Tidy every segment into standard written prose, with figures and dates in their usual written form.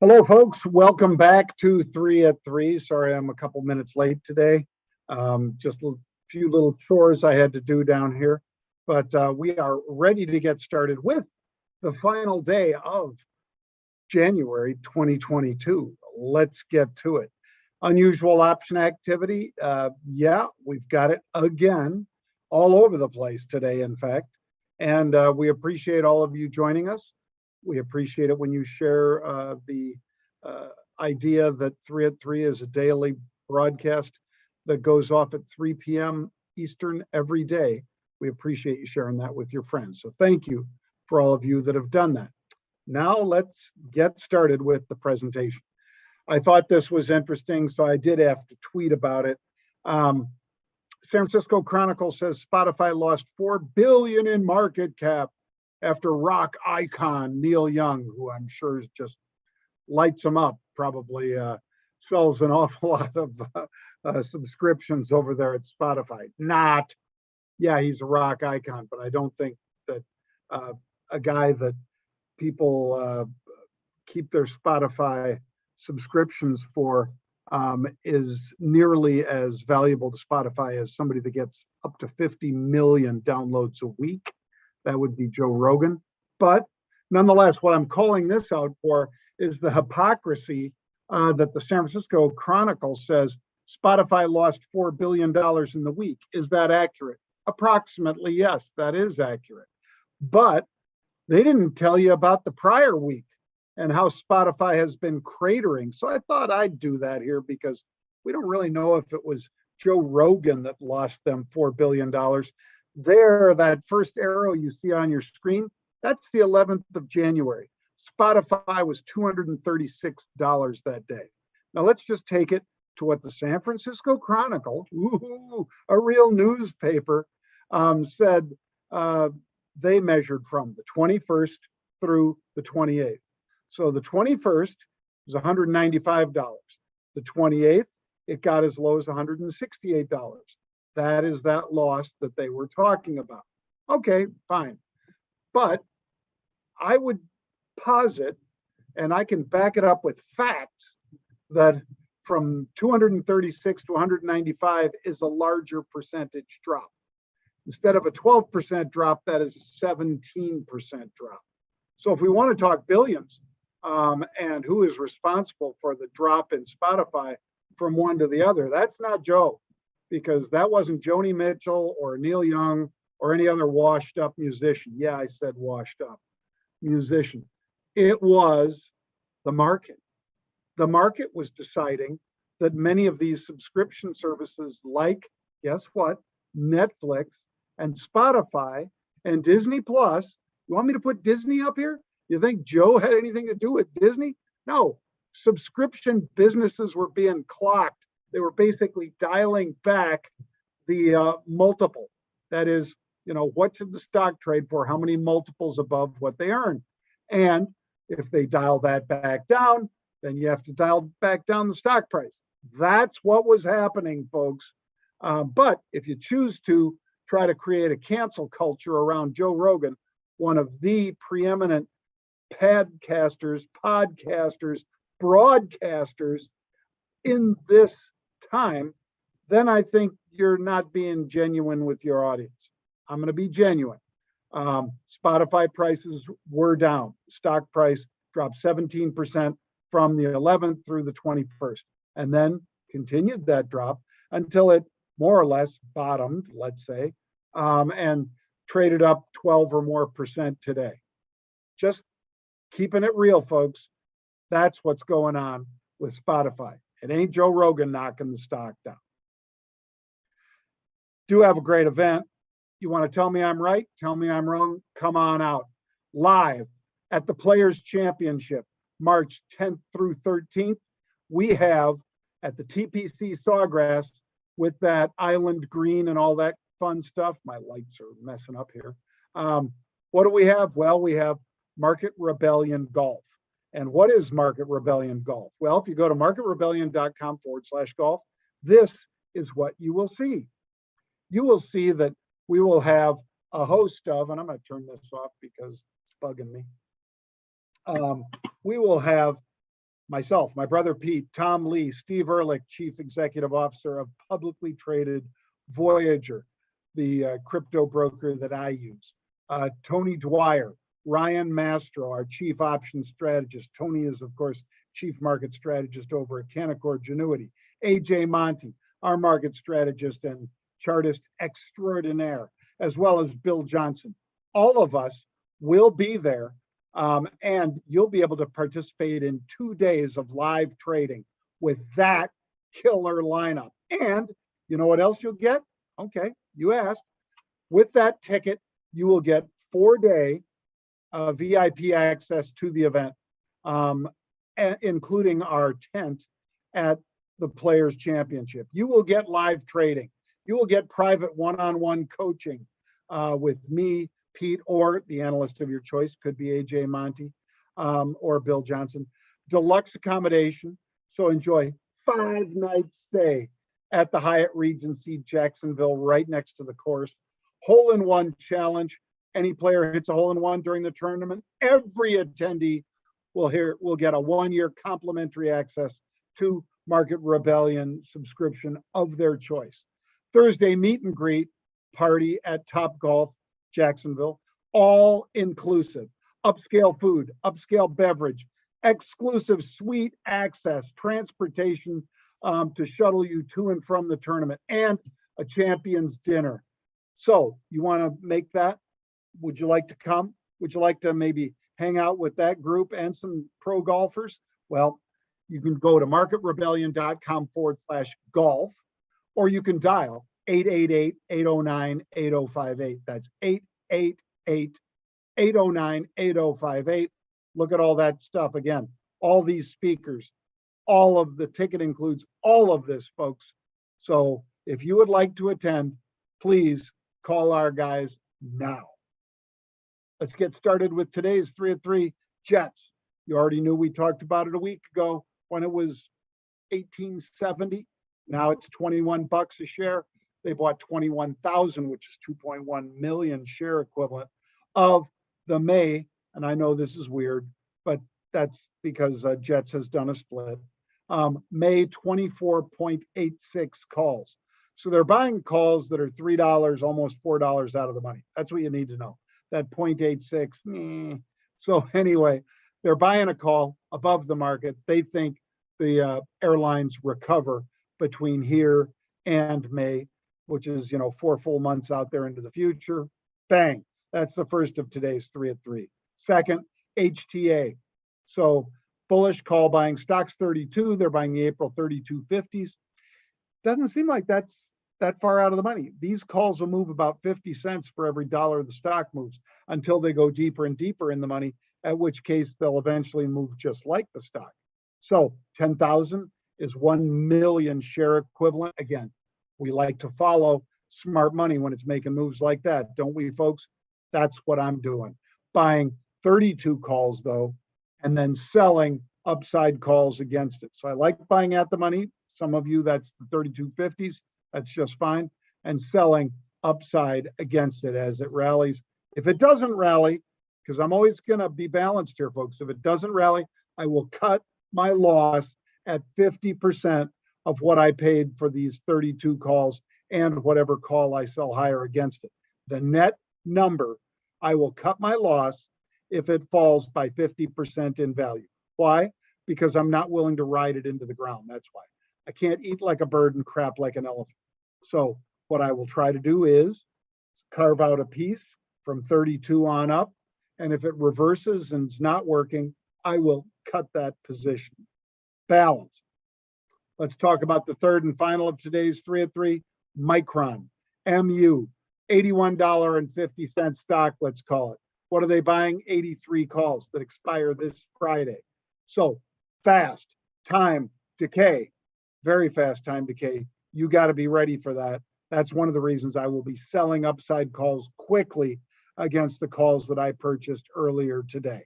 Hello, folks. Welcome back to 3 at 3. Sorry, I'm a couple minutes late today. Just a few little chores I had to do down here. But we are ready to get started with the final day of January 2022. Let's get to it. Unusual option activity. Yeah, we've got it again all over the place today, in fact. And we appreciate all of you joining us. We appreciate it when you share the idea that 3 at 3 is a daily broadcast that goes off at 3 p.m. Eastern every day. We appreciate you sharing that with your friends. So thank you for all of you that have done that. Now let's get started with the presentation. I thought this was interesting, so I did have to tweet about it. San Francisco Chronicle says Spotify lost $4 billion in market cap after rock icon Neil Young, who I'm sure is just lights them up, probably sells an awful lot of subscriptions over there at Spotify. Yeah, he's a rock icon, but I don't think that a guy that people keep their Spotify subscriptions for is nearly as valuable to Spotify as somebody that gets up to 50 million downloads a week. That would be Joe Rogan. But nonetheless, what I'm calling this out for is the hypocrisy that the San Francisco Chronicle says Spotify lost $4 billion in the week. Is that accurate? Approximately, yes, that is accurate. But they didn't tell you about the prior week and how Spotify has been cratering. So I thought I'd do that here because we don't really know if it was Joe Rogan that lost them $4 billion. There, that first arrow you see on your screen, that's the 11th of January. Spotify was $236 that day. Now let's just take it to what the San Francisco Chronicle, a real newspaper, said they measured from the 21st through the 28th. So the 21st was $195. The 28th, it got as low as $168. That is that loss that they were talking about. Okay, fine. But I would posit, and I can back it up with facts, that from 236 to 195 is a larger percentage drop. Instead of a 12% drop, that is a 17% drop. So if we want to talk billions, and who is responsible for the drop in Spotify from one to the other, that's not Joe, because that wasn't Joni Mitchell or Neil Young or any other washed up musician. Yeah, I said washed up musician. It was the market. The market was deciding that many of these subscription services like, guess what, Netflix and Spotify and Disney Plus. You want me to put Disney up here? You think Joe had anything to do with Disney? No. Subscription businesses were being clocked. They were basically dialing back the multiple. That is, what should the stock trade for? How many multiples above what they earn? And if they dial that back down, then you have to dial back down the stock price. That's what was happening, folks. But if you choose to try to create a cancel culture around Joe Rogan, one of the preeminent podcasters, broadcasters in this time, then I think you're not being genuine with your audience. I'm going to be genuine. Spotify prices were down. Stock price dropped 17% from the 11th through the 21st, and then continued that drop until it more or less bottomed, let's say, and traded up 12 or more percent today. Just keeping it real, folks. That's what's going on with Spotify. It ain't Joe Rogan knocking the stock down. Do have a great event. You want to tell me I'm right? Tell me I'm wrong? Come on out. Live at the Players Championship, March 10th through 13th. We have at the TPC Sawgrass with that island green and all that fun stuff. My lights are messing up here. What do we have? Well, we have Market Rebellion Golf. And what is Market Rebellion Golf? Well, if you go to marketrebellion.com/golf, this is what you will see. You will see that we will have a host of, and I'm going to turn this off because it's bugging me. We will have myself, my brother Pete, Tom Lee, Steve Ehrlich, Chief Executive Officer of publicly traded Voyager, the crypto broker that I use. Tony Dwyer, Ryan Mastro, our Chief Options Strategist. Tony is, of course, Chief Market Strategist over at Canaccord Genuity. AJ Monty, our market strategist and chartist extraordinaire, as well as Bill Johnson. All of us will be there, and you'll be able to participate in 2 days of live trading with that killer lineup. And you know what else you'll get? Okay, you asked. With that ticket, you will get 4-day VIP access to the event, including our tent at the Players Championship. You will get live trading. You will get private one-on-one coaching with me, Pete, or the analyst of your choice. Could be AJ Monty or Bill Johnson. Deluxe accommodation. So enjoy 5-night stay at the Hyatt Regency Jacksonville, right next to the course. Hole-in-one challenge. Any player hits a hole-in-one during the tournament, every attendee will get a 1-year complimentary access to Market Rebellion subscription of their choice. Thursday meet and greet party at Top Golf Jacksonville, all inclusive. Upscale food, upscale beverage, exclusive suite access, transportation to shuttle you to and from the tournament, and a champions dinner. So you want to make that? Would you like to come? Would you like to maybe hang out with that group and some pro golfers? Well, you can go to marketrebellion.com/golf, or you can dial 888-809-8058. That's 888-809-8058. Look at all that stuff again. All these speakers, all of the ticket includes all of this, folks. So if you would like to attend, please call our guys now. Let's get started with today's 3 at 3 Jets. You already knew we talked about it a week ago when it was $18.70. Now it's $21 a share. They bought 21,000, which is 2.1 million share equivalent of the May. And I know this is weird, but that's because Jets has done a split. May 24.86 calls. So they're buying calls that are $3, almost $4 out of the money. That's what you need to know. That 0.86. So anyway, they're buying a call above the market. They think the airlines recover between here and May, which is, 4 full months out there into the future. Bang. That's the first of today's 3 at 3. Second, HTA. So bullish call buying stocks 32. They're buying the April 32.50s. Doesn't seem like that's that far out of the money. These calls will move about 50 cents for every dollar the stock moves until they go deeper and deeper in the money, at which case they'll eventually move just like the stock. So 10,000 is 1 million share equivalent. Again, we like to follow smart money when it's making moves like that, don't we, folks? That's what I'm doing. Buying 32 calls, though, and then selling upside calls against it. So I like buying at the money. Some of you, that's the 32.50s. That's just fine. And selling upside against it as it rallies. If it doesn't rally, because I'm always going to be balanced here, folks. If it doesn't rally, I will cut my loss at 50% of what I paid for these 32 calls and whatever call I sell higher against it. The net number, I will cut my loss if it falls by 50% in value. Why? Because I'm not willing to ride it into the ground. That's why. I can't eat like a bird and crap like an elephant. So what I will try to do is carve out a piece from 32 on up. And if it reverses and it's not working, I will cut that position. Balance. Let's talk about the third and final of today's 3 at 3, Micron, MU, $81.50 stock, let's call it. What are they buying? 83 calls that expire this Friday. So fast time decay, very fast time decay. You got to be ready for that. That's one of the reasons I will be selling upside calls quickly against the calls that I purchased earlier today.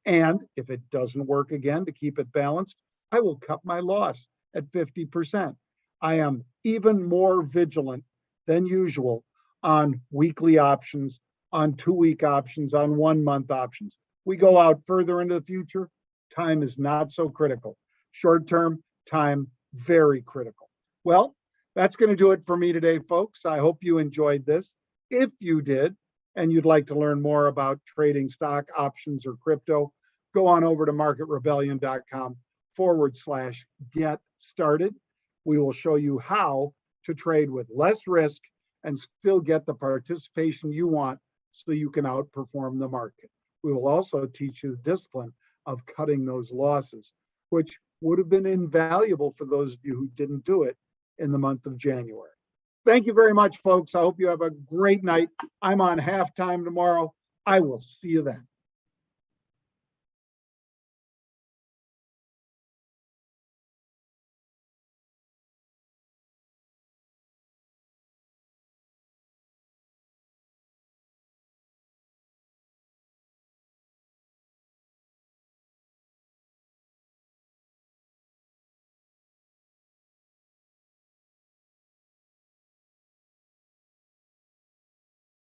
And if it doesn't work again, to keep it balanced, I will cut my loss at 50%. I am even more vigilant than usual on weekly options, on 2-week options, on 1-month options. We go out further into the future, time is not so critical. Short term, time, very critical. Well, that's going to do it for me today, folks. I hope you enjoyed this. If you did, and you'd like to learn more about trading stock options or crypto, go on over to marketrebellion.com/get started. We will show you how to trade with less risk and still get the participation you want so you can outperform the market. We will also teach you the discipline of cutting those losses, which would have been invaluable for those of you who didn't do it in the month of January. Thank you very much, folks. I hope you have a great night. I'm on halftime tomorrow. I will see you then.